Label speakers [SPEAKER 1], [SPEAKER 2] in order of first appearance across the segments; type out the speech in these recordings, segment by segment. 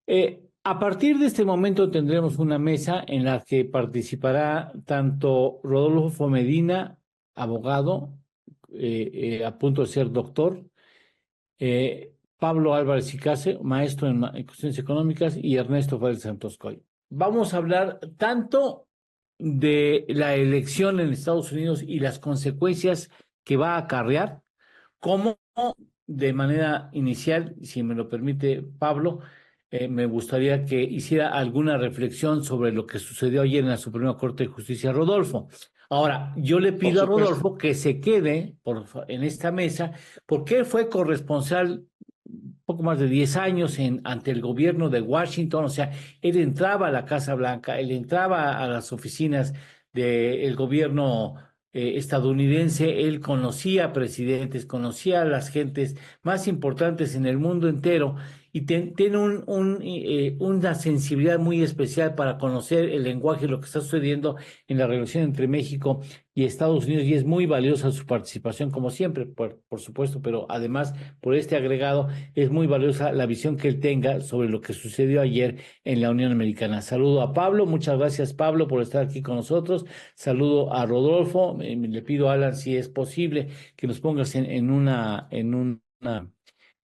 [SPEAKER 1] A partir de este momento tendremos una mesa en la que participará tanto Rodolfo Medina, abogado, a punto de ser doctor, Pablo Álvarez Sicase, maestro en cuestiones económicas, y Ernesto Fadel Santos Coy. Vamos a hablar tanto de la elección en Estados Unidos y las consecuencias que va a acarrear, como de manera inicial, si me lo permite Pablo, me gustaría que hiciera alguna reflexión sobre lo que sucedió ayer en la Suprema Corte de Justicia, Rodolfo. Ahora, yo le
[SPEAKER 2] Por
[SPEAKER 1] pido a
[SPEAKER 2] supuesto.
[SPEAKER 1] Rodolfo que se quede en esta mesa, porque él fue corresponsal poco más de 10 años ante el gobierno de Washington. O sea, él entraba a la Casa Blanca, él entraba a las oficinas del gobierno estadounidense, él conocía presidentes, conocía a las gentes más importantes en el mundo entero, y tiene una sensibilidad muy especial para conocer el lenguaje, lo que está sucediendo en la relación entre México y Estados Unidos, y es muy valiosa su participación, como siempre, por supuesto, pero además por este agregado es muy valiosa la visión que él tenga sobre lo que sucedió ayer en la Unión Americana. Saludo a Pablo, muchas gracias Pablo por estar aquí con nosotros. Saludo a Rodolfo. Le pido a Alan si es posible que nos pongas en una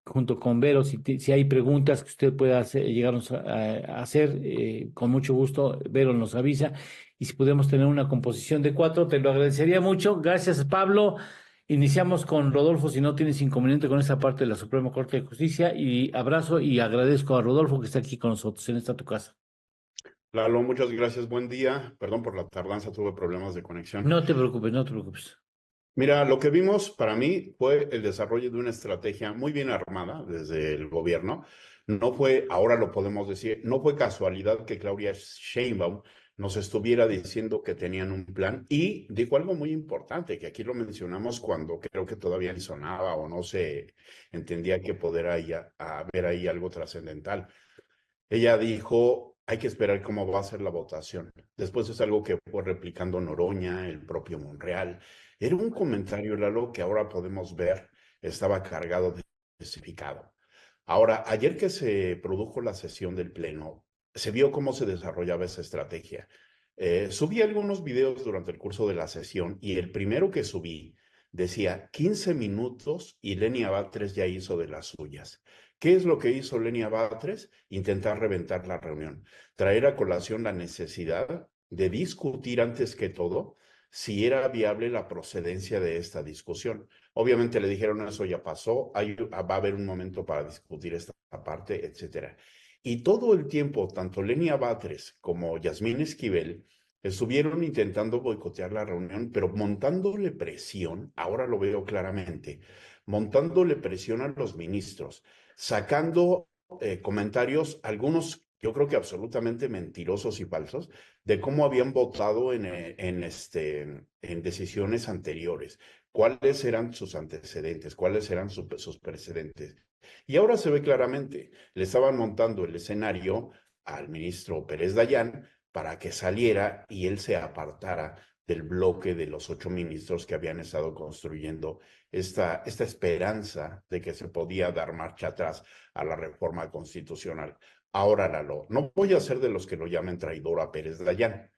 [SPEAKER 1] junto con Vero, si hay preguntas que usted pueda llegarnos a hacer, con mucho gusto, Vero nos avisa, y si podemos tener una composición de cuatro, te lo agradecería mucho. Gracias, Pablo. Iniciamos con Rodolfo, si no tienes inconveniente con esta parte de la Suprema Corte de Justicia, y abrazo y agradezco a Rodolfo que está aquí con nosotros en esta tu casa.
[SPEAKER 2] Lalo, muchas gracias. Buen día. Perdón por la tardanza, tuve problemas de conexión.
[SPEAKER 1] No te preocupes, no te preocupes.
[SPEAKER 2] Mira, lo que vimos para mí fue el desarrollo de una estrategia muy bien armada desde el gobierno. No fue, ahora lo podemos decir, no fue casualidad que Claudia Sheinbaum nos estuviera diciendo que tenían un plan, y dijo algo muy importante, que aquí lo mencionamos cuando creo que todavía ni sonaba o no se entendía que poder haber ahí algo trascendental. Ella dijo, hay que esperar cómo va a ser la votación. Después es algo que fue replicando Noroña, el propio Monreal. Era un comentario, Lalo, que ahora podemos ver, estaba cargado de significado. Ahora, ayer que se produjo la sesión del Pleno, se vio cómo se desarrollaba esa estrategia. Subí algunos videos durante el curso de la sesión, y el primero que subí decía 15 minutos y Lenia Batres ya hizo de las suyas. ¿Qué es lo que hizo Lenia Batres? Intentar reventar la reunión, traer a colación la necesidad de discutir antes que todo si era viable la procedencia de esta discusión. Obviamente le dijeron eso ya pasó, va a haber un momento para discutir esta parte, etcétera. Y todo el tiempo, tanto Lenia Batres como Yasmín Esquivel estuvieron intentando boicotear la reunión, pero montándole presión, ahora lo veo claramente, montándole presión a los ministros, sacando comentarios, algunos yo creo que absolutamente mentirosos y falsos, de cómo habían votado en decisiones anteriores, cuáles eran sus antecedentes, cuáles eran sus precedentes. Y ahora se ve claramente, le estaban montando el escenario al ministro Pérez Dayán para que saliera y él se apartara del bloque de los 8 ministros que habían estado construyendo esta esperanza de que se podía dar marcha atrás a la reforma constitucional. Ahora, Lalo, no voy a ser de los que lo llamen traidor a Pérez Dayán.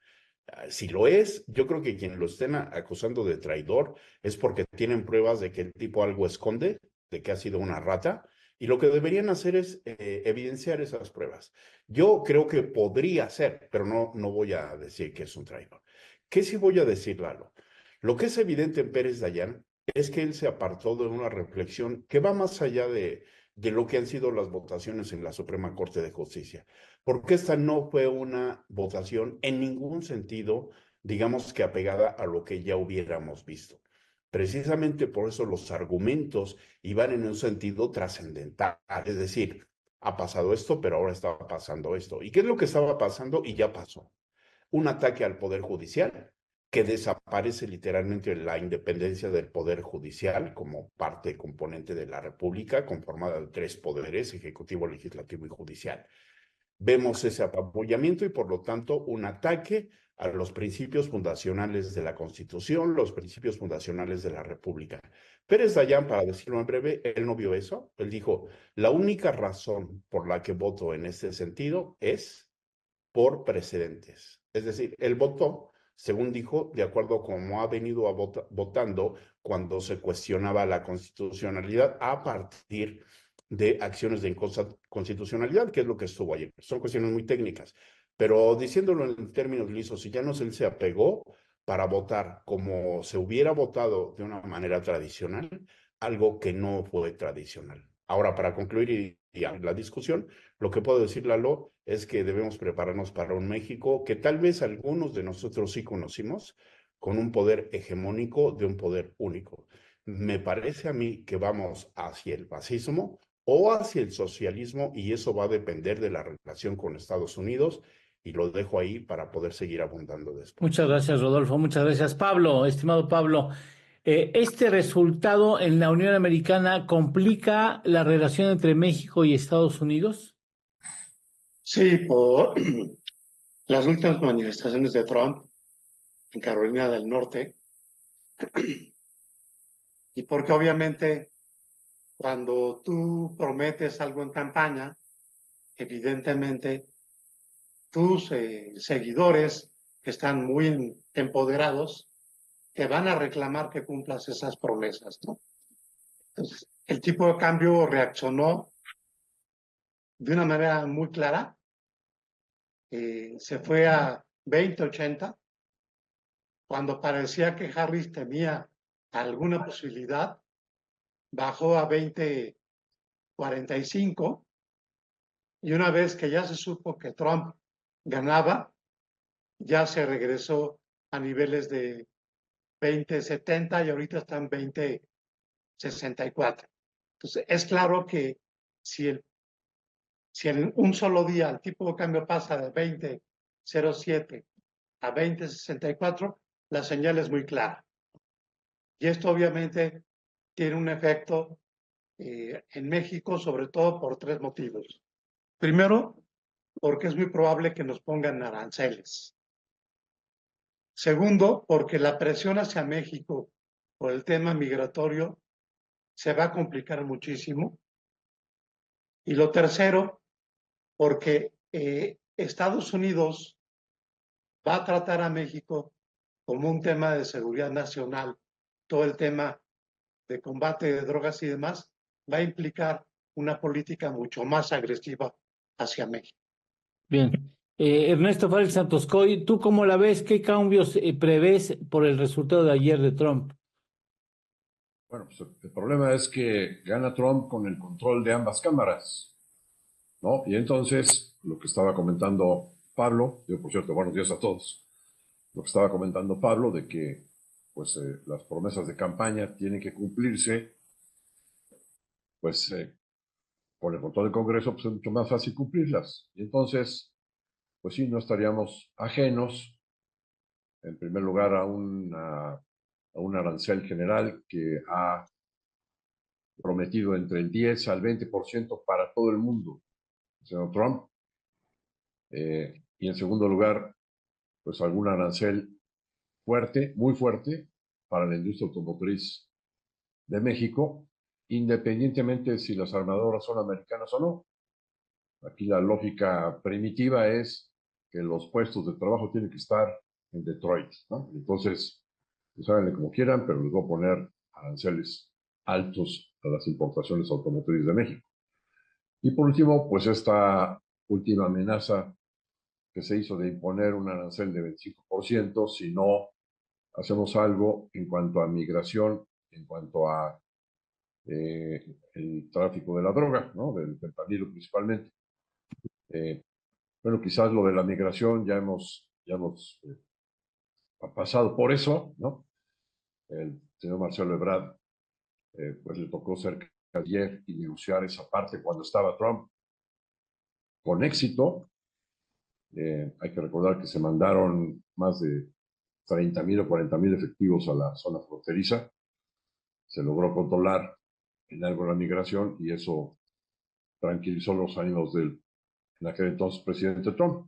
[SPEAKER 2] Si lo es, yo creo que quien lo estén acusando de traidor es porque tienen pruebas de que el tipo algo esconde, de que ha sido una rata, y lo que deberían hacer es evidenciar esas pruebas. Yo creo que podría ser, pero no voy a decir que es un traidor. ¿Qué sí voy a decir, Lalo? Lo que es evidente en Pérez Dayán es que él se apartó de una reflexión que va más allá de lo que han sido las votaciones en la Suprema Corte de Justicia, porque esta no fue una votación en ningún sentido, digamos que apegada a lo que ya hubiéramos visto. Precisamente por eso los argumentos iban en un sentido trascendental, es decir, ha pasado esto, pero ahora está pasando esto. ¿Y qué es lo que estaba pasando? Y ya pasó. Un ataque al Poder Judicial, que desaparece literalmente la independencia del Poder Judicial como parte componente de la República, conformada de 3 poderes, ejecutivo, legislativo y judicial. Vemos ese apabullamiento y por lo tanto un ataque a los principios fundacionales de la Constitución, los principios fundacionales de la República. Pérez Dayán, para decirlo en breve, él no vio eso. Él dijo, la única razón por la que voto en este sentido es por precedentes. Es decir, él votó, según dijo, de acuerdo a cómo ha venido votando cuando se cuestionaba la constitucionalidad a partir de acciones de inconstitucionalidad, que es lo que estuvo ayer. Son cuestiones muy técnicas, pero diciéndolo en términos lisos, él se apegó para votar como se hubiera votado de una manera tradicional, algo que no fue tradicional. Ahora, para concluir la discusión, lo que puedo decir, Lalo, es que debemos prepararnos para un México que tal vez algunos de nosotros sí conocimos, con un poder hegemónico de un poder único. Me parece a mí que vamos hacia el fascismo o hacia el socialismo, y eso va a depender de la relación con Estados Unidos, y lo dejo ahí para poder seguir abundando
[SPEAKER 1] Muchas
[SPEAKER 2] después.
[SPEAKER 1] gracias, Rodolfo. Muchas gracias, Pablo. Estimado Pablo, ¿este resultado en la Unión Americana complica la relación entre México y Estados Unidos?
[SPEAKER 3] Sí, por las últimas manifestaciones de Trump en Carolina del Norte, y porque obviamente cuando tú prometes algo en campaña, evidentemente tus seguidores que están muy empoderados te van a reclamar que cumplas esas promesas, ¿no? Entonces, el tipo de cambio reaccionó de una manera muy clara, se fue a 20.80, cuando parecía que Harris tenía alguna posibilidad, bajó a 20.45, y una vez que ya se supo que Trump ganaba, ya se regresó a niveles de 20.70 y ahorita están 20.64. Entonces, es claro que si en un solo día el tipo de cambio pasa de 20.07 a 20.64, la señal es muy clara. Y esto obviamente tiene un efecto en México, sobre todo por tres motivos. Primero, porque es muy probable que nos pongan aranceles. Segundo, porque la presión hacia México por el tema migratorio se va a complicar muchísimo. Y lo tercero, porque Estados Unidos va a tratar a México como un tema de seguridad nacional. Todo el tema de combate de drogas y demás va a implicar una política mucho más agresiva hacia México.
[SPEAKER 1] Bien. Ernesto Fárez Santoscoy, ¿tú cómo la ves? ¿Qué cambios prevés por el resultado de ayer de Trump?
[SPEAKER 4] Bueno, pues el problema es que gana Trump con el control de ambas cámaras, ¿no? Y entonces, lo que estaba comentando Pablo, yo por cierto, buenos días a todos, lo que estaba comentando Pablo de que pues las promesas de campaña tienen que cumplirse, pues con el control del Congreso pues es mucho más fácil cumplirlas. Y entonces, pues sí, no estaríamos ajenos, en primer lugar, a un arancel general que ha prometido entre el 10 al 20% para todo el mundo, el señor Trump. Y en segundo lugar, pues algún arancel fuerte, muy fuerte, para la industria automotriz de México, independientemente de si las armadoras son americanas o no. Aquí la lógica primitiva es que los puestos de trabajo tienen que estar en Detroit, ¿no? Entonces, pues háganle como quieran, pero les voy a poner aranceles altos a las importaciones automotrices de México. Y por último, pues esta última amenaza que se hizo de imponer un arancel de 25% si no hacemos algo en cuanto a migración, en cuanto a el tráfico de la droga, ¿no? Del fentanilo principalmente. Bueno, quizás lo de la migración ya hemos pasado por eso, ¿no? El señor Marcelo Ebrard, pues le tocó cerca de ayer y negociar esa parte cuando estaba Trump con éxito. Hay que recordar que se mandaron más de 30,000 o 40,000 efectivos a la zona fronteriza. Se logró controlar en algo la migración y eso tranquilizó los ánimos del en aquel entonces presidente Trump.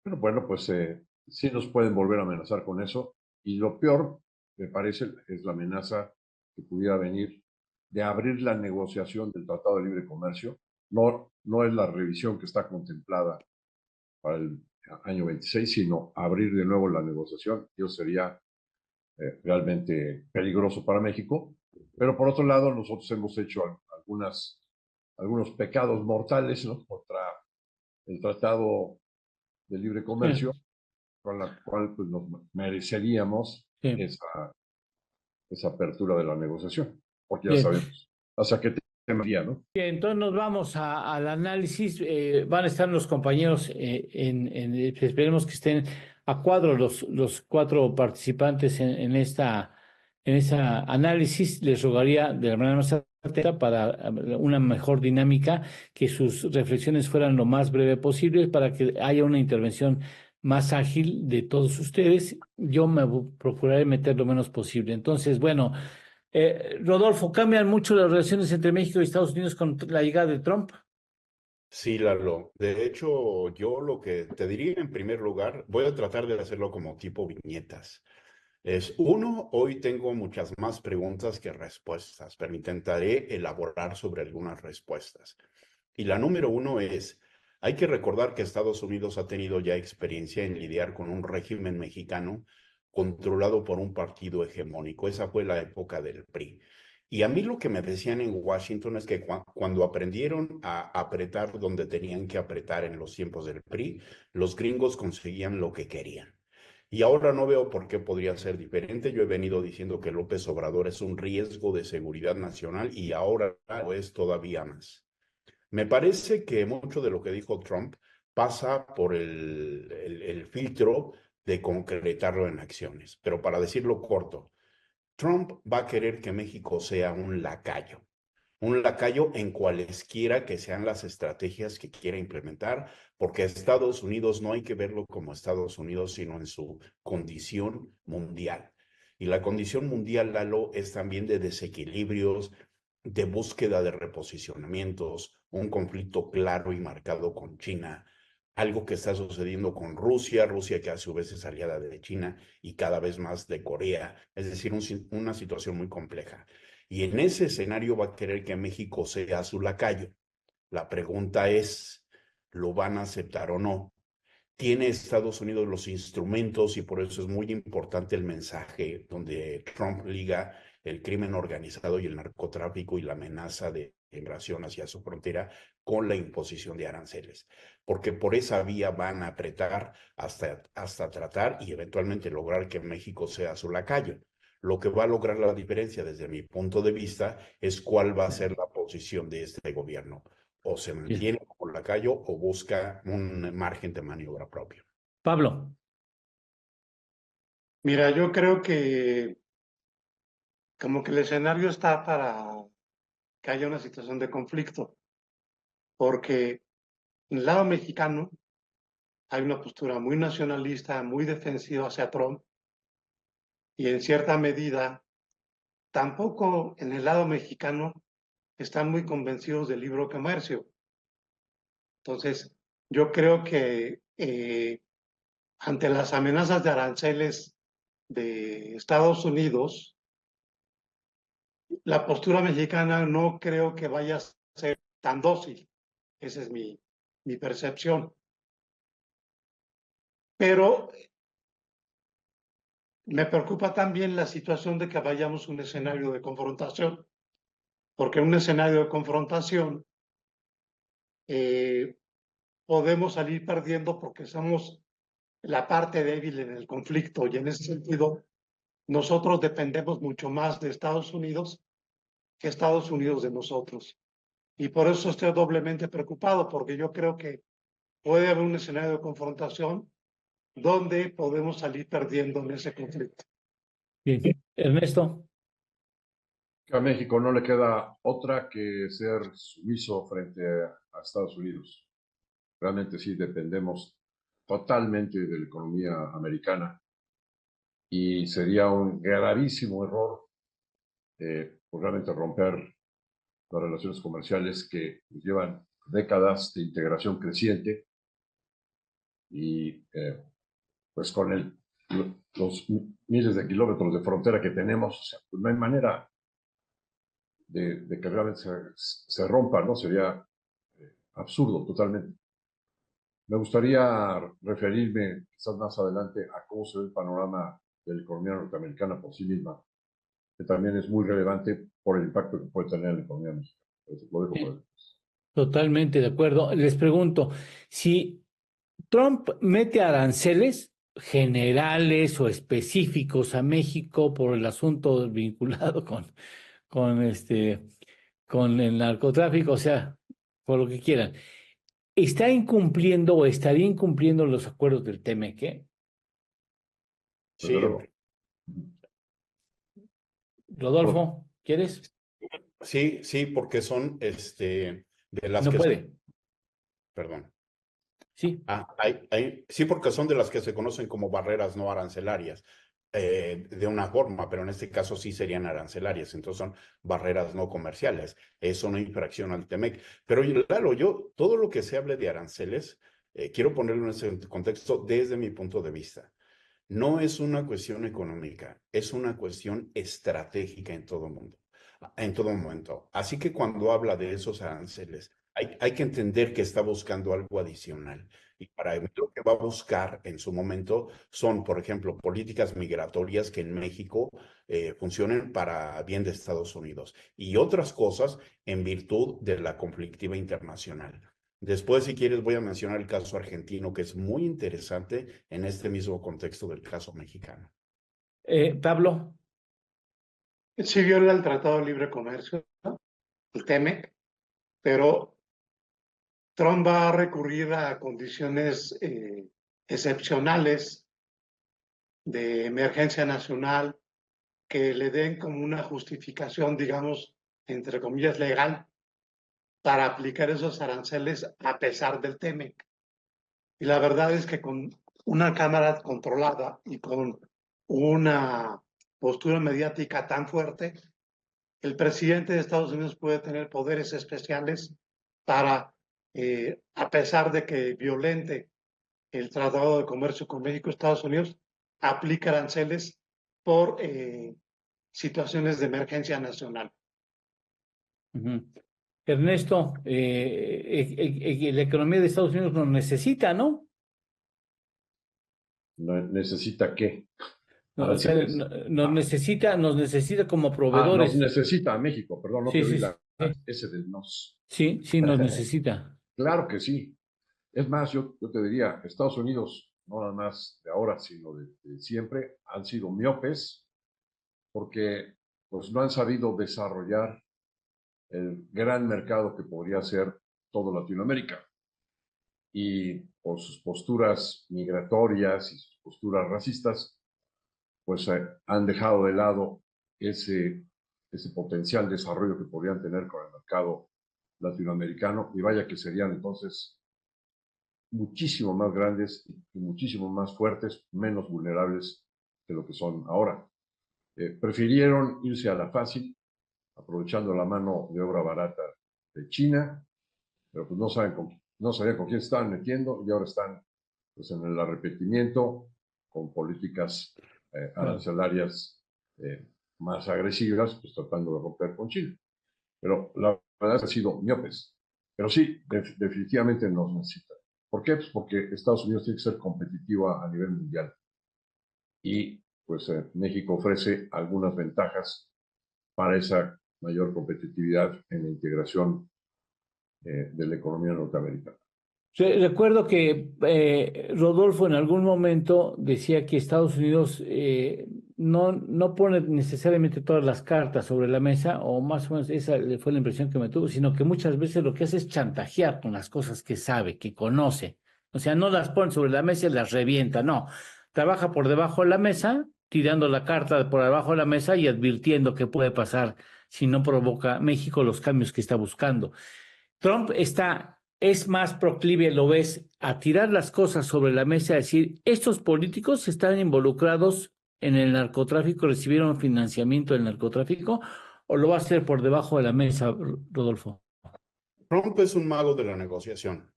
[SPEAKER 4] Pero bueno, pues sí nos pueden volver a amenazar con eso. Y lo peor, me parece, es la amenaza que pudiera venir de abrir la negociación del Tratado de Libre Comercio. No es la revisión que está contemplada para el año 26, sino abrir de nuevo la negociación. Eso sería realmente peligroso para México. Pero por otro lado, nosotros hemos hecho algunos pecados mortales, ¿no?, contra el Tratado de Libre
[SPEAKER 1] Sí,
[SPEAKER 4] Comercio, con la cual pues, nos mereceríamos
[SPEAKER 1] sí.
[SPEAKER 4] esa apertura de la negociación, porque ya
[SPEAKER 1] Bien.
[SPEAKER 4] sabemos hasta qué tema iría, ¿no?
[SPEAKER 1] Bien, entonces nos vamos al análisis. Van a estar los compañeros esperemos que estén a cuadro los cuatro participantes en esta análisis. Les rogaría de la manera más atenta para una mejor dinámica, que sus reflexiones fueran lo más breve posible para que haya una intervención más ágil de todos ustedes. Yo procuraré meter lo menos posible. Entonces, bueno. Rodolfo, ¿cambian mucho las relaciones entre México y Estados Unidos con la llegada de Trump?
[SPEAKER 2] Sí, Lalo. De hecho, yo lo que te diría en primer lugar, voy a tratar de hacerlo como tipo viñetas. Uno, hoy tengo muchas más preguntas que respuestas, pero intentaré elaborar sobre algunas respuestas. Y la número uno es, hay que recordar que Estados Unidos ha tenido ya experiencia en lidiar con un régimen mexicano controlado por un partido hegemónico. Esa fue la época del PRI. Y a mí lo que me decían en Washington es que cuando aprendieron a apretar donde tenían que apretar en los tiempos del PRI, los gringos conseguían lo que querían. Y ahora no veo por qué podría ser diferente. Yo he venido diciendo que López Obrador es un riesgo de seguridad nacional y ahora lo es todavía más. Me parece que mucho de lo que dijo Trump pasa por el filtro de concretarlo en acciones. Pero para decirlo corto, Trump va a querer que México sea un lacayo en cualesquiera que sean las estrategias que quiera implementar, porque Estados Unidos no hay que verlo como Estados Unidos, sino en su condición mundial. Y la condición mundial, Lalo, es también de desequilibrios, de búsqueda de reposicionamientos, un conflicto claro y marcado con China, algo que está sucediendo con Rusia, Rusia que a su vez es aliada de China y cada vez más de Corea, es decir, una situación muy compleja. Y en ese escenario va a querer que México sea su lacayo. La pregunta es, ¿lo van a aceptar o no? Tiene Estados Unidos los instrumentos y por eso es muy importante el mensaje donde Trump liga el crimen organizado y el narcotráfico y la amenaza de migración hacia su frontera con la imposición de aranceles, porque por esa vía van a apretar hasta tratar y eventualmente lograr que México sea su lacayo. Lo que va a lograr la diferencia desde mi punto de vista es cuál va a ser la posición de este gobierno, o se
[SPEAKER 1] Bien.
[SPEAKER 2] mantiene como lacayo o busca un margen de maniobra propio.
[SPEAKER 1] Pablo,
[SPEAKER 3] Mira, yo creo que como que el escenario está para que haya una situación de conflicto, porque en el lado mexicano hay una postura muy nacionalista, muy defensiva hacia Trump, y en cierta medida tampoco en el lado mexicano están muy convencidos del libre comercio. Entonces, yo creo que ante las amenazas de aranceles de Estados Unidos, la postura mexicana no creo que vaya a ser tan dócil. Esa es mi percepción. Pero me preocupa también la situación de que vayamos a un escenario de confrontación, porque en un escenario de confrontación eh, podemos salir perdiendo porque somos la parte débil en el conflicto y en ese sentido nosotros dependemos mucho más de Estados Unidos que Estados Unidos de nosotros. Y por eso estoy doblemente preocupado, porque yo creo que puede haber un escenario de confrontación donde podemos salir perdiendo en ese conflicto.
[SPEAKER 1] bien. Ernesto,
[SPEAKER 4] A México no le queda otra que ser sumiso frente a Estados Unidos. Realmente sí dependemos totalmente de la economía americana y sería un gravísimo error realmente romper las relaciones comerciales que llevan décadas de integración creciente y pues con los miles de kilómetros de frontera que tenemos, o sea, pues no hay manera de que realmente se rompa, ¿no? Sería absurdo totalmente. Me gustaría referirme quizás más adelante a cómo se ve el panorama de la economía norteamericana por sí misma, que también es muy relevante por el impacto que puede tener en la economía mexicana. Lo dejo por ahí.
[SPEAKER 1] Totalmente de acuerdo. Les pregunto, si Trump mete aranceles generales o específicos a México por el asunto vinculado con con el narcotráfico, o sea, por lo que quieran, ¿está incumpliendo o estaría incumpliendo los acuerdos del TMC?
[SPEAKER 4] Desde
[SPEAKER 2] Sí,
[SPEAKER 4] luego.
[SPEAKER 1] Rodolfo, ¿quieres?
[SPEAKER 2] sí, porque son de las
[SPEAKER 1] No
[SPEAKER 2] que,
[SPEAKER 1] puede.
[SPEAKER 2] perdón.
[SPEAKER 1] Sí.
[SPEAKER 2] Sí, porque son de las que se conocen como barreras no arancelarias, de una forma, pero en este caso sí serían arancelarias, entonces son barreras no comerciales. Es una infracción al TEMEC. Pero claro, todo lo que se hable de aranceles, quiero ponerlo en ese contexto desde mi punto de vista. No es una cuestión económica, es una cuestión estratégica en todo mundo, en todo momento. Así que cuando habla de esos aranceles, hay que entender que está buscando algo adicional. Y para él lo que va a buscar en su momento son, por ejemplo, políticas migratorias que en México funcionen para bien de Estados Unidos y otras cosas en virtud de la conflictiva internacional. Después, si quieres, voy a mencionar el caso argentino, que es muy interesante en este mismo contexto del caso mexicano.
[SPEAKER 1] Pablo.
[SPEAKER 3] Sí viola el Tratado de Libre Comercio, ¿no? El TEMEC, pero Trump va a recurrir a condiciones excepcionales de emergencia nacional que le den como una justificación, digamos, entre comillas, legal para aplicar esos aranceles a pesar del TEMEC. Y la verdad es que con una Cámara controlada y con una postura mediática tan fuerte, el presidente de Estados Unidos puede tener poderes especiales para, a pesar de que violente el Tratado de Comercio con México y Estados Unidos, aplica aranceles por situaciones de emergencia nacional.
[SPEAKER 1] Uh-huh. Ernesto, la economía de Estados Unidos nos necesita, ¿no?
[SPEAKER 4] ¿Necesita qué?
[SPEAKER 1] No, o sea, nos necesita como
[SPEAKER 4] Nos
[SPEAKER 1] proveedores.
[SPEAKER 4] necesita a México, perdón, no te
[SPEAKER 1] Sí,
[SPEAKER 4] oí
[SPEAKER 1] sí, sí,
[SPEAKER 4] ese del nos.
[SPEAKER 1] sí, nos necesita.
[SPEAKER 4] Claro que sí. Es más, yo te diría, Estados Unidos, no nada más de ahora, sino de siempre, han sido miopes porque pues, no han sabido desarrollar el gran mercado que podría ser todo Latinoamérica. Y por sus posturas migratorias y sus posturas racistas, pues han dejado de lado ese potencial desarrollo que podrían tener con el mercado latinoamericano, y vaya que serían entonces muchísimo más grandes y muchísimo más fuertes, menos vulnerables de lo que son ahora. Prefirieron irse a la fácil, aprovechando la mano de obra barata de China, pero pues no sabían con quién se estaban metiendo, y ahora están pues, en el arrepentimiento con políticas arancelarias más agresivas, pues tratando de romper con China. Pero la verdad es que ha sido miopes. Pero sí, definitivamente nos necesita. ¿Por qué? Pues porque Estados Unidos tiene que ser competitiva a nivel mundial. Y pues México ofrece algunas ventajas para esa mayor competitividad en la integración de la economía norteamericana.
[SPEAKER 1] Recuerdo que Rodolfo en algún momento decía que Estados Unidos no pone necesariamente todas las cartas sobre la mesa, o más o menos esa fue la impresión que me tuvo, sino que muchas veces lo que hace es chantajear con las cosas que sabe, que conoce. O sea, no las pone sobre la mesa y las revienta, no. Trabaja por debajo de la mesa, tirando la carta por debajo de la mesa y advirtiendo qué puede pasar si no provoca México los cambios que está buscando. Trump es más proclive, lo ves, a tirar las cosas sobre la mesa, a decir, estos políticos están involucrados en el narcotráfico, recibieron financiamiento del narcotráfico, o lo va a hacer por debajo de la mesa, Rodolfo.
[SPEAKER 2] Trump es un mago de la negociación.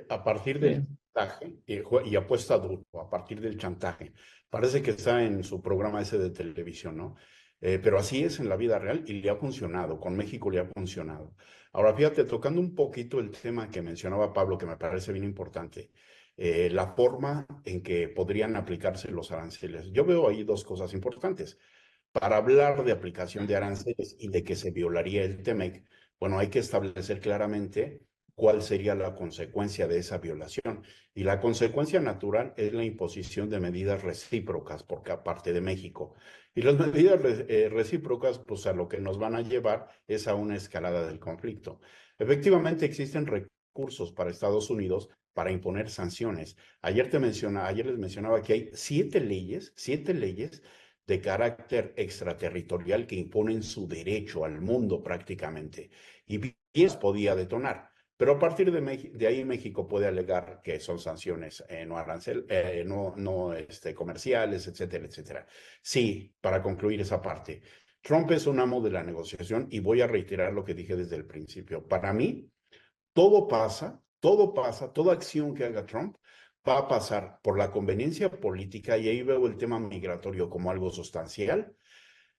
[SPEAKER 2] A partir
[SPEAKER 1] Sí.
[SPEAKER 2] chantaje y apuesta duro a partir del chantaje. Parece que está en su programa ese de televisión, ¿no? Pero así es en la vida real y le ha funcionado, con México le ha funcionado. Ahora, fíjate, tocando un poquito el tema que mencionaba Pablo, que me parece bien importante, la forma en que podrían aplicarse los aranceles. Yo veo ahí dos cosas importantes. Para hablar de aplicación de aranceles y de que se violaría el TEMEC, bueno, hay que establecer claramente cuál sería la consecuencia de esa violación. Y la consecuencia natural es la imposición de medidas recíprocas por parte de México. Y las medidas recíprocas, pues a lo que nos van a llevar es a una escalada del conflicto. Efectivamente, existen recursos para Estados Unidos para imponer sanciones. Ayer les mencionaba que hay siete leyes de carácter extraterritorial que imponen su derecho al mundo prácticamente. Y bien podía detonar. Pero a partir de ahí México puede alegar que son sanciones no comerciales, etcétera, etcétera. Sí, para concluir esa parte, Trump es un amo de la negociación y voy a reiterar lo que dije desde el principio. Para mí, todo pasa, toda acción que haga Trump va a pasar por la conveniencia política, y ahí veo el tema migratorio como algo sustancial,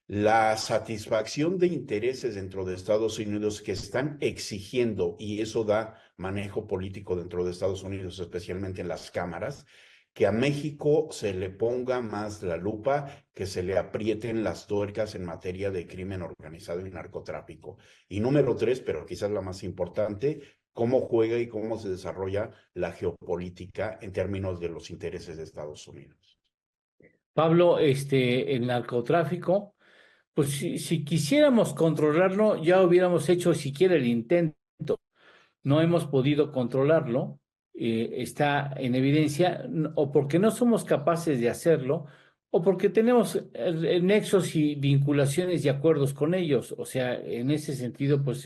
[SPEAKER 2] la satisfacción de intereses dentro de Estados Unidos que están exigiendo, y eso da manejo político dentro de Estados Unidos, especialmente en las cámaras, que a México se le ponga más la lupa, que se le aprieten las tuercas en materia de crimen organizado y narcotráfico. Y número tres, pero quizás la más importante, cómo juega y cómo se desarrolla la geopolítica en términos de los intereses de Estados Unidos.
[SPEAKER 1] Pablo, el narcotráfico, pues si quisiéramos controlarlo, ya hubiéramos hecho siquiera el intento. No hemos podido controlarlo, está en evidencia, o porque no somos capaces de hacerlo, o porque tenemos nexos y vinculaciones y acuerdos con ellos. O sea, en ese sentido, pues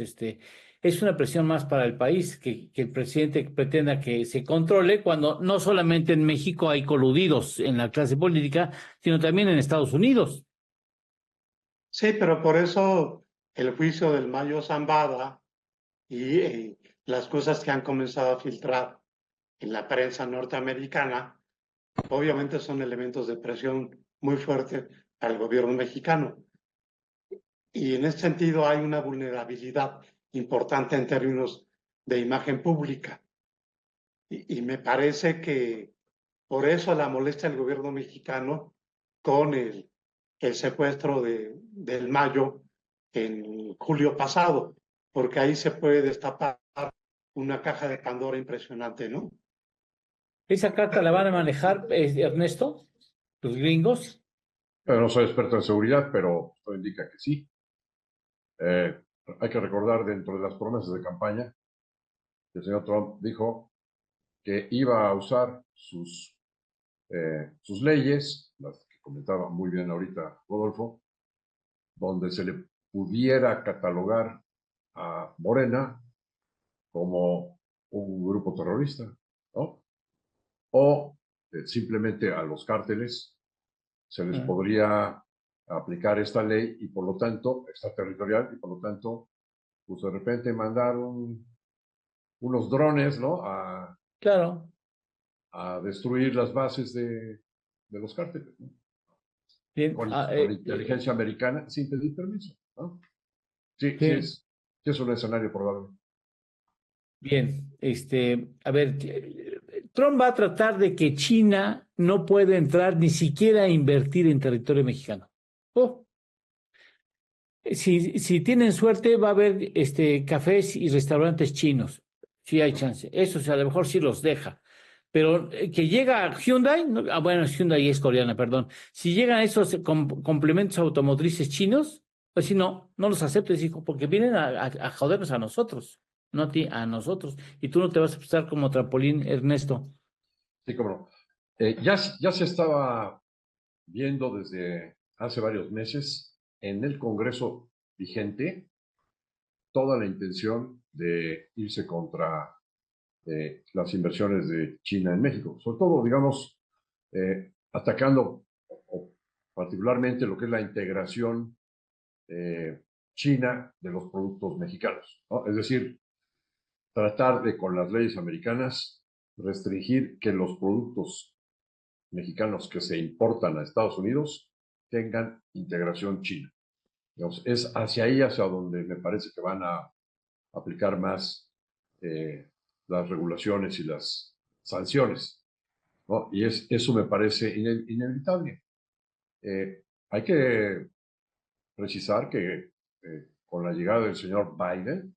[SPEAKER 1] es una presión más para el país que el presidente pretenda que se controle, cuando no solamente en México hay coludidos en la clase política, sino también en Estados Unidos.
[SPEAKER 3] Sí, pero por eso el juicio del Mayo Zambada y las cosas que han comenzado a filtrar en la prensa norteamericana, obviamente son elementos de presión muy fuerte al gobierno mexicano. Y en ese sentido hay una vulnerabilidad importante en términos de imagen pública. Y me parece que por eso la molestia del gobierno mexicano con el secuestro del Mayo en julio pasado, porque ahí se puede destapar una caja de Pandora impresionante, ¿no?
[SPEAKER 1] ¿Esa carta la van a manejar, Ernesto, los gringos?
[SPEAKER 4] No soy experto en seguridad, pero todo indica que sí. Hay que recordar, dentro de las promesas de campaña, que el señor Trump dijo que iba a usar sus leyes, las que comentaba muy bien ahorita Rodolfo, donde se le pudiera catalogar a Morena como un grupo terrorista, ¿no? O simplemente a los cárteles se les podría aplicar esta ley y por lo tanto, extraterritorial, y por lo tanto, pues de repente mandar unos drones, ¿no?
[SPEAKER 1] Claro.
[SPEAKER 4] A destruir las bases de los cárteles, ¿no?
[SPEAKER 1] Bien,
[SPEAKER 4] Con inteligencia americana sin pedir permiso, ¿no? Sí,
[SPEAKER 1] sí,
[SPEAKER 4] sí es un escenario probable.
[SPEAKER 1] bien, a ver, Trump va a tratar de que China no pueda entrar ni siquiera a invertir en territorio mexicano. Oh, si tienen suerte, va a haber cafés y restaurantes chinos. Sí hay chance. Eso, a lo mejor sí los deja. Pero que llega Hyundai, bueno, Hyundai es coreana, perdón. Si llegan esos complementos automotrices chinos, pues sí, no los aceptes, hijo, porque vienen a jodernos a nosotros, no a ti, a nosotros. Y tú no te vas a prestar como trampolín, Ernesto.
[SPEAKER 4] Sí, cómo no. Ya se estaba viendo desde hace varios meses en el Congreso vigente toda la intención de irse contra las inversiones de China en México, sobre todo, digamos, atacando particularmente lo que es la integración china de los productos mexicanos, ¿no? Es decir, tratar de, con las leyes americanas, restringir que los productos mexicanos que se importan a Estados Unidos tengan integración china. Digamos, es hacia ahí hacia donde me parece que van a aplicar más las regulaciones y las sanciones, ¿no? Y eso me parece inevitable. Hay que precisar que con la llegada del señor Biden,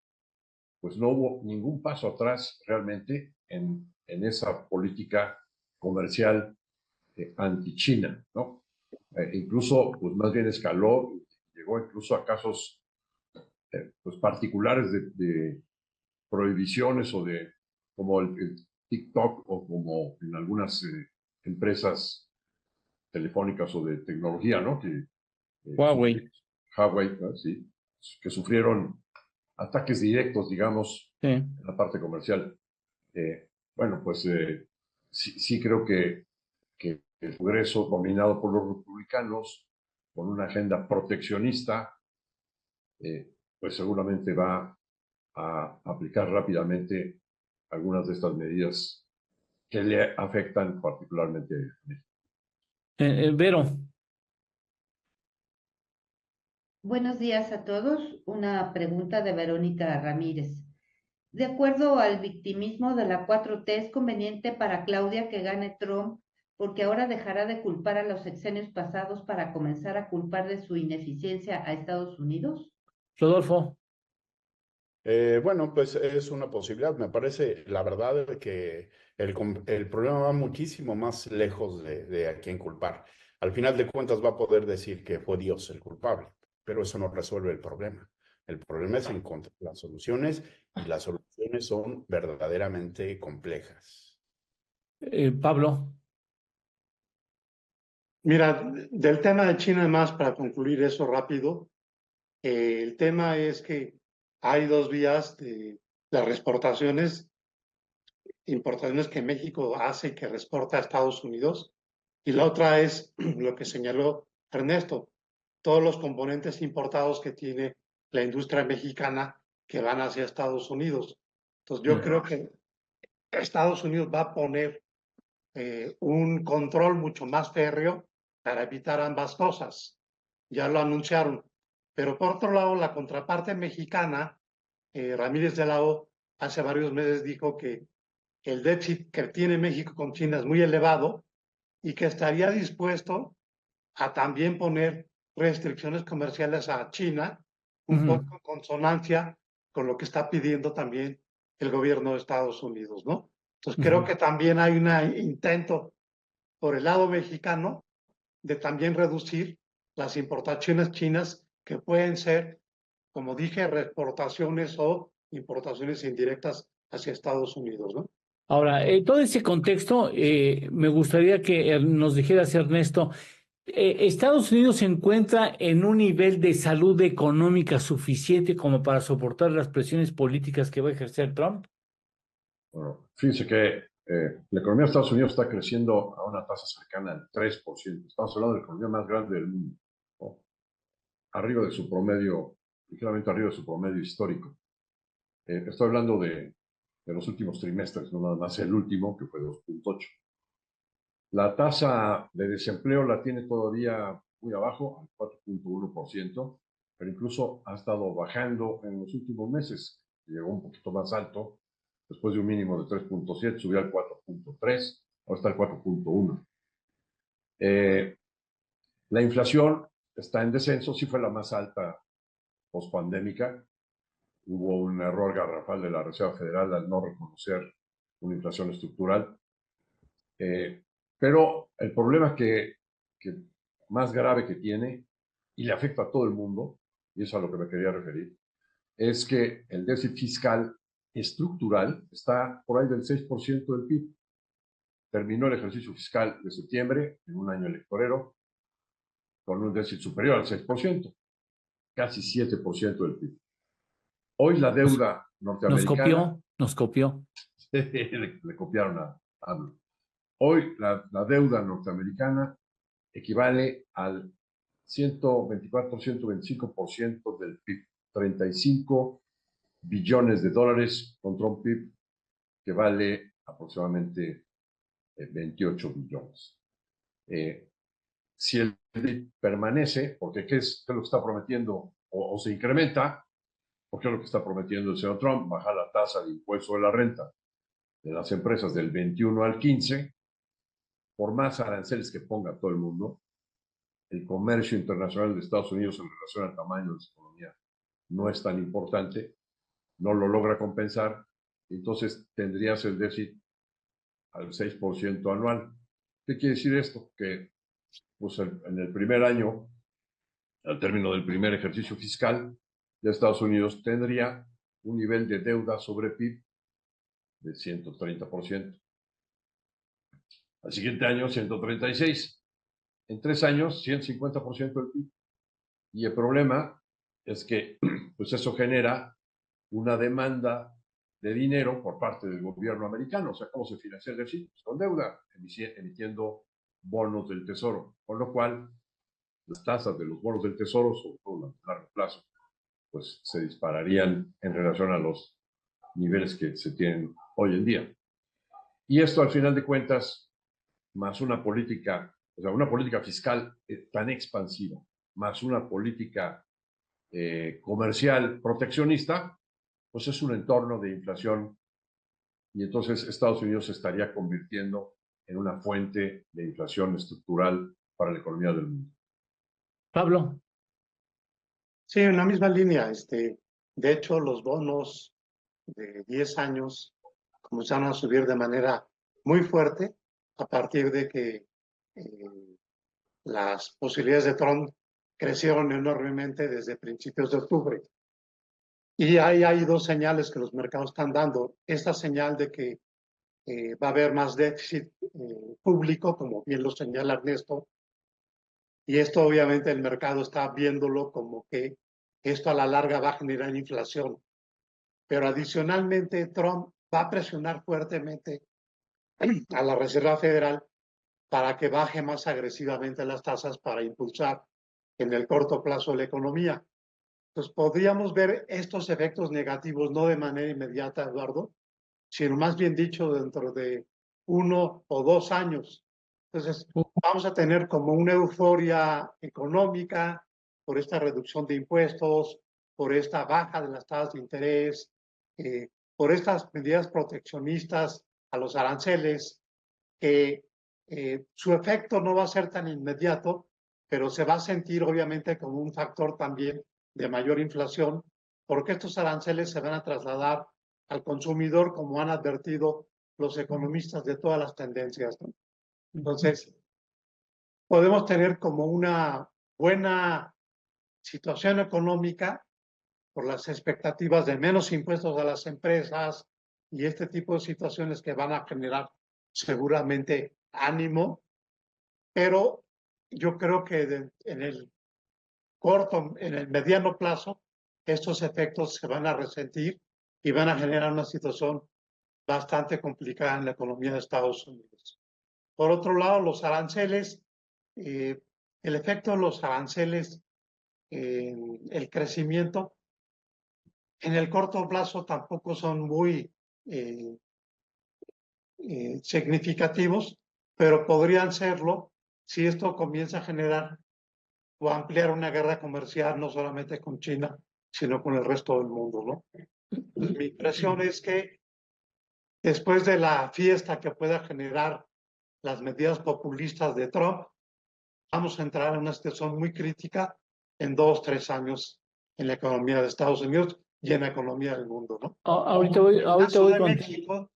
[SPEAKER 4] pues no hubo ningún paso atrás realmente en esa política comercial anti-China, ¿no? Incluso, pues más bien escaló, llegó incluso a casos pues particulares de prohibiciones o de, como el TikTok o como en algunas empresas telefónicas o de tecnología, ¿no?
[SPEAKER 1] Huawei.
[SPEAKER 4] Huawei, ¿no? Sí, que sufrieron ataques directos, digamos,
[SPEAKER 1] Sí.
[SPEAKER 4] en la parte comercial. Bueno, pues sí creo que el Congreso, dominado por los republicanos, con una agenda proteccionista, pues seguramente va a aplicar rápidamente algunas de estas medidas que le afectan particularmente a México.
[SPEAKER 1] Vero.
[SPEAKER 5] Buenos días a todos. Una pregunta de Verónica Ramírez. De acuerdo al victimismo de la 4T, ¿es conveniente para Claudia que gane Trump porque ahora dejará de culpar a los sexenios pasados para comenzar a culpar de su ineficiencia a Estados Unidos?
[SPEAKER 1] Rodolfo.
[SPEAKER 2] Bueno, pues es una posibilidad. Me parece, la verdad, que el problema va muchísimo más lejos de a quién culpar. Al final de cuentas va a poder decir que fue Dios el culpable, pero eso no resuelve el problema. El problema es encontrar las soluciones y las soluciones son verdaderamente complejas.
[SPEAKER 1] Pablo.
[SPEAKER 3] Mira, del tema de China, más para concluir eso rápido, el tema es que hay dos vías de las importaciones que México hace y que reexporta a Estados Unidos, y la otra es lo que señaló Ernesto, todos los componentes importados que tiene la industria mexicana que van hacia Estados Unidos. Entonces yo creo que Estados Unidos va a poner un control mucho más férreo para evitar ambas cosas. Ya lo anunciaron. Pero por otro lado, la contraparte mexicana, Ramírez de la O, hace varios meses dijo que el déficit que tiene México con China es muy elevado y que estaría dispuesto a también poner restricciones comerciales a China, un poco en consonancia con lo que está pidiendo también el gobierno de Estados Unidos, ¿no? Entonces creo que también hay un intento por el lado mexicano de también reducir las importaciones chinas que pueden ser, como dije, reexportaciones o importaciones indirectas hacia Estados Unidos, ¿no?
[SPEAKER 1] Ahora, todo ese contexto, me gustaría que nos dijeras, Ernesto, ¿Estados Unidos se encuentra en un nivel de salud económica suficiente como para soportar las presiones políticas que va a ejercer Trump?
[SPEAKER 4] Bueno, fíjense que la economía de Estados Unidos está creciendo a una tasa cercana al 3%. Estamos hablando de la economía más grande del mundo, ¿no? Arriba de su promedio, ligeramente arriba de su promedio histórico. Estoy hablando de los últimos trimestres, no nada más el último, que fue 2.8. La tasa de desempleo la tiene todavía muy abajo, al 4.1%, pero incluso ha estado bajando en los últimos meses. Llegó un poquito más alto, después de un mínimo de 3.7, subió al 4.3, ahora está al 4.1. La inflación está en descenso, sí fue la más alta pospandémica. Hubo un error garrafal de la Reserva Federal al no reconocer una inflación estructural. Pero el problema que más grave que tiene, y le afecta a todo el mundo, y eso es a lo que me quería referir, es que el déficit fiscal estructural está por ahí del 6% del PIB. Terminó el ejercicio fiscal de septiembre, en un año electorero, con un déficit superior al 6%, casi 7% del PIB. Hoy la deuda norteamericana...
[SPEAKER 1] Nos copió.
[SPEAKER 4] le copiaron a AMLO. Hoy la deuda norteamericana equivale al 124-125% del PIB, 35 billones de dólares contra un PIB que vale aproximadamente 28 billones. Si el BID permanece, porque ¿qué es lo que está prometiendo? O se incrementa, porque es lo que está prometiendo el señor Trump, bajar la tasa de impuesto de la renta de las empresas del 21 al 15, por más aranceles que ponga todo el mundo, el comercio internacional de Estados Unidos en relación al tamaño de su economía no es tan importante, no lo logra compensar, entonces tendrías el déficit al 6% anual. ¿Qué quiere decir esto? Que pues, en el primer año, al término del primer ejercicio fiscal de Estados Unidos, tendría un nivel de deuda sobre PIB de 130%. Al siguiente año, 136%. En 3 años, 150% del PIB. Y el problema es que pues eso genera una demanda de dinero por parte del gobierno americano. O sea, ¿cómo se financia el déficit? Pues con deuda, emitiendo bonos del tesoro. Con lo cual, las tasas de los bonos del tesoro, sobre todo a largo plazo, pues se dispararían en relación a los niveles que se tienen hoy en día. Y esto, al final de cuentas, más una política, o sea, una política fiscal tan expansiva, más una política comercial proteccionista, pues es un entorno de inflación y entonces Estados Unidos se estaría convirtiendo en una fuente de inflación estructural para la economía del mundo.
[SPEAKER 1] Pablo.
[SPEAKER 3] Sí, en la misma línea. De hecho, los bonos de 10 años comenzaron a subir de manera muy fuerte a partir de que las posibilidades de Trump crecieron enormemente desde principios de octubre. Y ahí hay dos señales que los mercados están dando. Esta señal de que va a haber más déficit público, como bien lo señala Ernesto, y esto obviamente el mercado está viéndolo como que esto a la larga va a generar inflación. Pero adicionalmente Trump va a presionar fuertemente a la Reserva Federal para que baje más agresivamente las tasas para impulsar en el corto plazo la economía. Entonces podríamos ver estos efectos negativos no de manera inmediata, Eduardo, sino más bien dicho dentro de 1 o 2 años. Entonces vamos a tener como una euforia económica por esta reducción de impuestos, por esta baja de las tasas de interés, por estas medidas proteccionistas a los aranceles, que su efecto no va a ser tan inmediato, pero se va a sentir obviamente como un factor también de mayor inflación, porque estos aranceles se van a trasladar al consumidor, como han advertido los economistas de todas las tendencias, ¿no? Entonces, podemos tener como una buena situación económica por las expectativas de menos impuestos a las empresas y este tipo de situaciones que van a generar seguramente ánimo, pero yo creo que en el corto, en el mediano plazo, estos efectos se van a resentir y van a generar una situación bastante complicada en la economía de Estados Unidos. Por otro lado, los aranceles, el efecto de los aranceles en el crecimiento, en el corto plazo tampoco son muy significativos, pero podrían serlo si esto comienza a generar o ampliar una guerra comercial no solamente con China, sino con el resto del mundo, ¿no? Pues mi impresión es que después de la fiesta que pueda generar las medidas populistas de Trump, vamos a entrar en una situación muy crítica en 2, 3 años en la economía de Estados Unidos y en la economía del mundo, ¿no?
[SPEAKER 1] Ahorita voy
[SPEAKER 3] de
[SPEAKER 1] con...
[SPEAKER 3] México,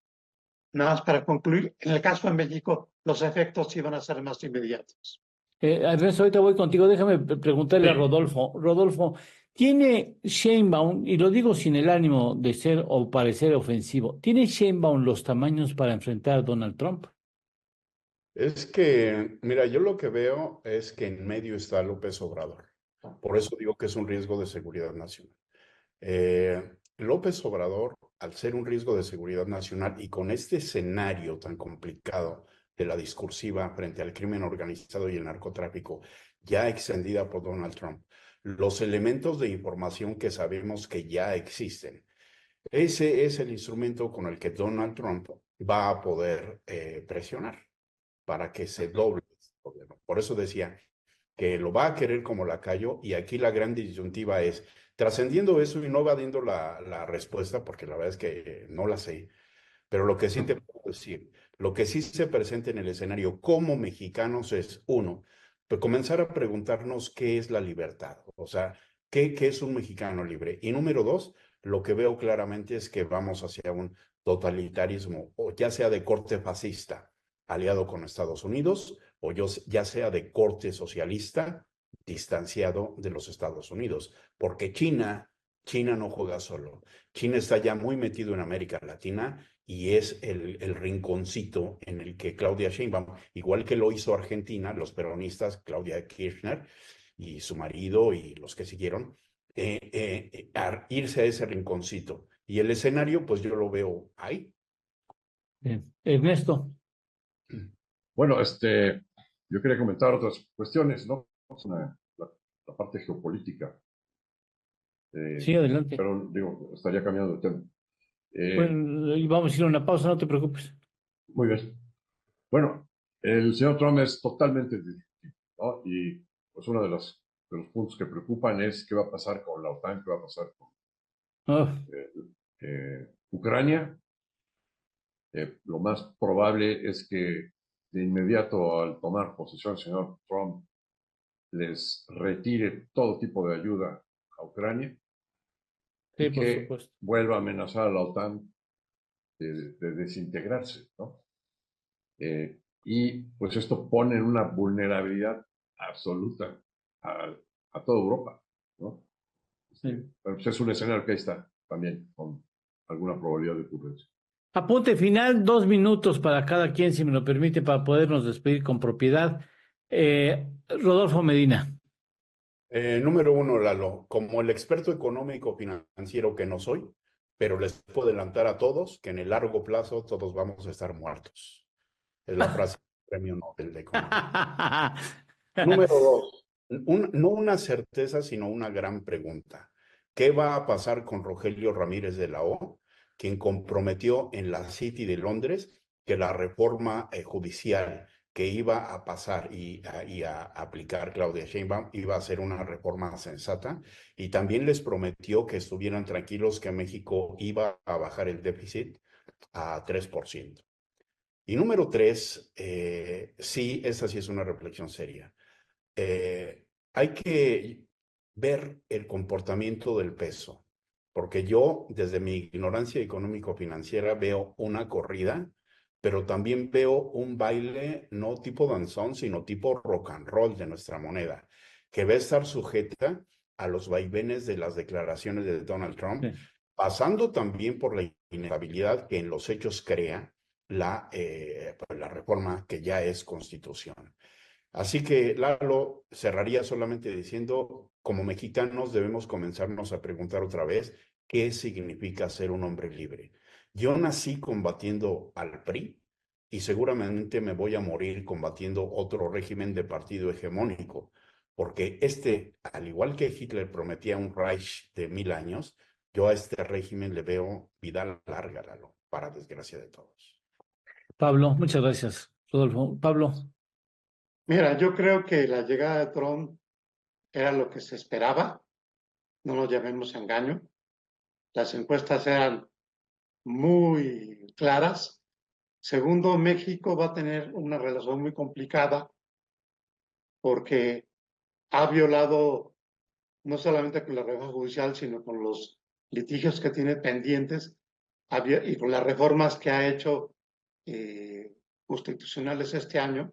[SPEAKER 3] nada más para concluir, en el caso de México, los efectos sí van a ser más inmediatos.
[SPEAKER 1] Ernesto, ahorita voy contigo. Déjame preguntarle a
[SPEAKER 4] Sí.
[SPEAKER 1] Rodolfo. Rodolfo, ¿tiene Sheinbaum, y lo digo sin el ánimo de ser o parecer ofensivo, ¿tiene Sheinbaum los tamaños para enfrentar a Donald Trump?
[SPEAKER 2] Es que, mira, yo lo que veo es que en medio está López Obrador. Por eso digo que es un riesgo de seguridad nacional. López Obrador, al ser un riesgo de seguridad nacional y con este escenario tan complicado de la discursiva frente al crimen organizado y el narcotráfico, ya extendida por Donald Trump, los elementos de información que sabemos que ya existen, ese es el instrumento con el que Donald Trump va a poder presionar para que se doble este gobierno. Por eso decía que lo va a querer como lacayo, y aquí la gran disyuntiva es, trascendiendo eso y no evadiendo la respuesta, porque la verdad es que no la sé, pero lo que sí te puedo decir, lo que sí se presenta en el escenario como mexicanos es, uno, pues comenzar a preguntarnos qué es la libertad, o sea, qué es un mexicano libre. Y número dos, lo que veo claramente es que vamos hacia un totalitarismo, o ya sea de corte fascista, aliado con Estados Unidos, o ya sea de corte socialista, distanciado de los Estados Unidos, porque China no juega solo. China está ya muy metido en América Latina y es el rinconcito en el que Claudia Sheinbaum, igual que lo hizo Argentina, los peronistas, Claudia Kirchner y su marido y los que siguieron, irse a ese rinconcito. Y el escenario, pues yo lo veo ahí.
[SPEAKER 1] Bien. Ernesto.
[SPEAKER 4] Bueno, yo quería comentar otras cuestiones, ¿no? La parte geopolítica.
[SPEAKER 1] Sí, adelante.
[SPEAKER 4] Pero digo, estaría cambiando de tema.
[SPEAKER 1] Bueno, vamos a ir a una pausa, no te preocupes.
[SPEAKER 4] Muy bien. Bueno, el señor Trump es totalmente disruptivo, ¿no? Y pues uno de los puntos que preocupan es qué va a pasar con la OTAN, qué va a pasar con
[SPEAKER 1] Ah,
[SPEAKER 4] Ucrania. Lo más probable es que de inmediato al tomar posesión el señor Trump les retire todo tipo de ayuda a Ucrania
[SPEAKER 1] sí,
[SPEAKER 4] y
[SPEAKER 1] por
[SPEAKER 4] que
[SPEAKER 1] supuesto.
[SPEAKER 4] vuelva a amenazar a la OTAN de desintegrarse, ¿no? Y pues esto pone en una vulnerabilidad absoluta a, a toda Europa, ¿no?
[SPEAKER 1] Sí.
[SPEAKER 4] Pero pues es un escenario que ahí está también con alguna probabilidad de ocurrencia.
[SPEAKER 1] Apunte final, 2 minutos para cada quien, si me lo permite, para podernos despedir con propiedad. Rodolfo Medina.
[SPEAKER 2] Número uno, Lalo, como el experto económico financiero que no soy, pero les puedo adelantar a todos que en el largo plazo todos vamos a estar muertos. Es la frase del Premio Nobel de Economía. Número dos, no una certeza, sino una gran pregunta. ¿Qué va a pasar con Rogelio Ramírez de la O, quien comprometió en la City de Londres que la reforma judicial que iba a pasar y a aplicar Claudia Sheinbaum iba a ser una reforma sensata? Y también les prometió que estuvieran tranquilos que México iba a bajar el déficit a 3%. Y número tres, sí, esa sí es una reflexión seria. Hay que ver el comportamiento del peso, porque yo desde mi ignorancia económico-financiera veo una corrida, pero también veo un baile no tipo danzón, sino tipo rock and roll de nuestra moneda, que va a estar sujeta a los vaivenes de las declaraciones de Donald Trump,
[SPEAKER 1] Sí.
[SPEAKER 2] pasando también por la inestabilidad que en los hechos crea la reforma que ya es constitución. Así que, Lalo, cerraría solamente diciendo, como mexicanos debemos comenzarnos a preguntar otra vez qué significa ser un hombre libre. Yo nací combatiendo al PRI y seguramente me voy a morir combatiendo otro régimen de partido hegemónico, porque al igual que Hitler prometía un Reich de 1000 años, yo a este régimen le veo vida larga, Lalo, para desgracia de todos.
[SPEAKER 1] Pablo, muchas gracias. Rodolfo. Pablo.
[SPEAKER 3] Mira, yo creo que la llegada de Trump era lo que se esperaba, no nos llamemos a engaño. Las encuestas eran muy claras. Segundo, México va a tener una relación muy complicada porque ha violado no solamente con la reforma judicial, sino con los litigios que tiene pendientes y con las reformas que ha hecho constitucionales este año.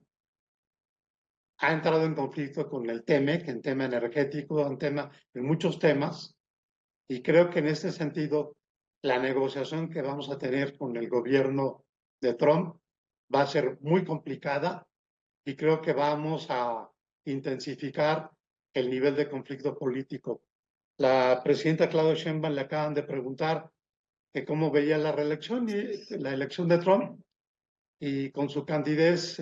[SPEAKER 3] Ha entrado en conflicto con el TEMEC, en tema energético, en muchos temas, y creo que en este sentido la negociación que vamos a tener con el gobierno de Trump va a ser muy complicada y creo que vamos a intensificar el nivel de conflicto político. La presidenta Claudia Sheinbaum le acaban de preguntar que cómo veía la reelección y la elección de Trump, y con su candidez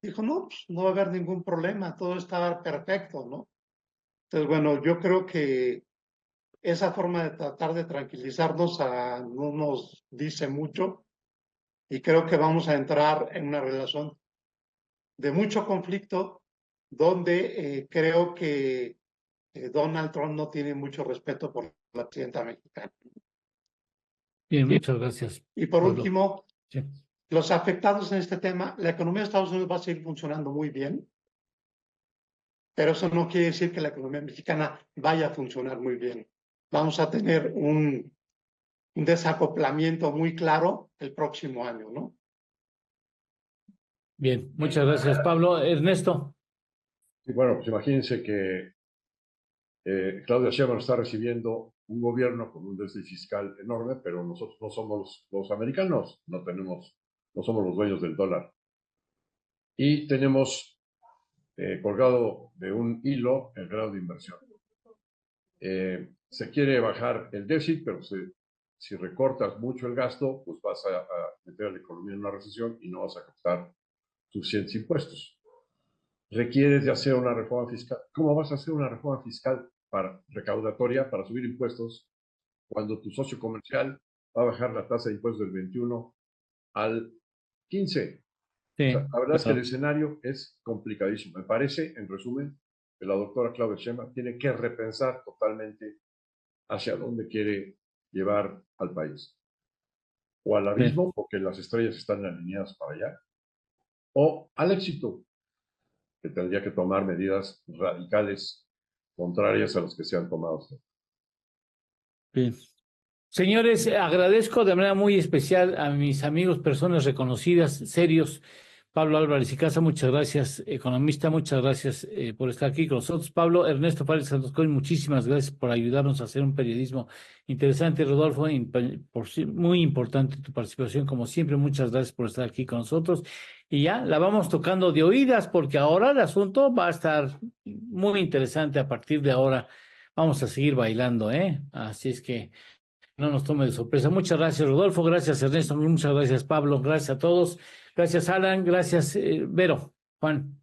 [SPEAKER 3] dijo, no, pues no va a haber ningún problema, todo está perfecto, ¿no? Entonces, bueno, yo creo que esa forma de tratar de tranquilizarnos no nos dice mucho, y creo que vamos a entrar en una relación de mucho conflicto donde creo que Donald Trump no tiene mucho respeto por la presidenta mexicana.
[SPEAKER 1] Bien, muchas gracias,
[SPEAKER 3] Y por
[SPEAKER 1] Pablo.
[SPEAKER 3] último,
[SPEAKER 1] Sí.
[SPEAKER 3] los afectados en este tema, la economía de Estados Unidos va a seguir funcionando muy bien, pero eso no quiere decir que la economía mexicana vaya a funcionar muy bien. Vamos a tener un desacoplamiento muy claro el próximo año, ¿no?
[SPEAKER 1] Bien, muchas gracias, Pablo. Ernesto.
[SPEAKER 4] Y bueno, pues imagínense que Claudia Sheinbaum está recibiendo un gobierno con un déficit fiscal enorme, pero nosotros no somos los americanos, no somos los dueños del dólar. Y tenemos colgado de un hilo el grado de inversión. Se quiere bajar el déficit, pero si recortas mucho el gasto, pues vas a meter a la economía en una recesión y no vas a captar suficientes impuestos. Requieres de hacer una reforma fiscal. ¿Cómo vas a hacer una reforma fiscal recaudatoria para subir impuestos cuando tu socio comercial va a bajar la tasa de impuestos del 21 al 15?
[SPEAKER 1] Sí,
[SPEAKER 4] O sea, la verdad es que el
[SPEAKER 1] claro.
[SPEAKER 4] escenario es complicadísimo. Me parece, en resumen, que la doctora Claudia Sheinbaum tiene que repensar totalmente hacia dónde quiere llevar al país. O al
[SPEAKER 1] Sí.
[SPEAKER 4] abismo, porque las estrellas están alineadas para allá, o al éxito, que tendría que tomar medidas radicales contrarias a las que se han tomado.
[SPEAKER 1] Bien. Señores, agradezco de manera muy especial a mis amigos, personas reconocidas, serios. Pablo Álvarez y Casa, muchas gracias, economista, muchas gracias por estar aquí con nosotros. Pablo Ernesto Párez Santoscoy, muchísimas gracias por ayudarnos a hacer un periodismo interesante. Rodolfo, muy importante tu participación, como siempre, muchas gracias por estar aquí con nosotros. Y ya la vamos tocando de oídas, porque ahora el asunto va a estar muy interesante a partir de ahora. Vamos a seguir bailando, ¿eh? Así es que no nos tome de sorpresa. Muchas gracias, Rodolfo. Gracias, Ernesto. Muchas gracias, Pablo. Gracias a todos. Gracias, Alan. Gracias, Vero. Juan.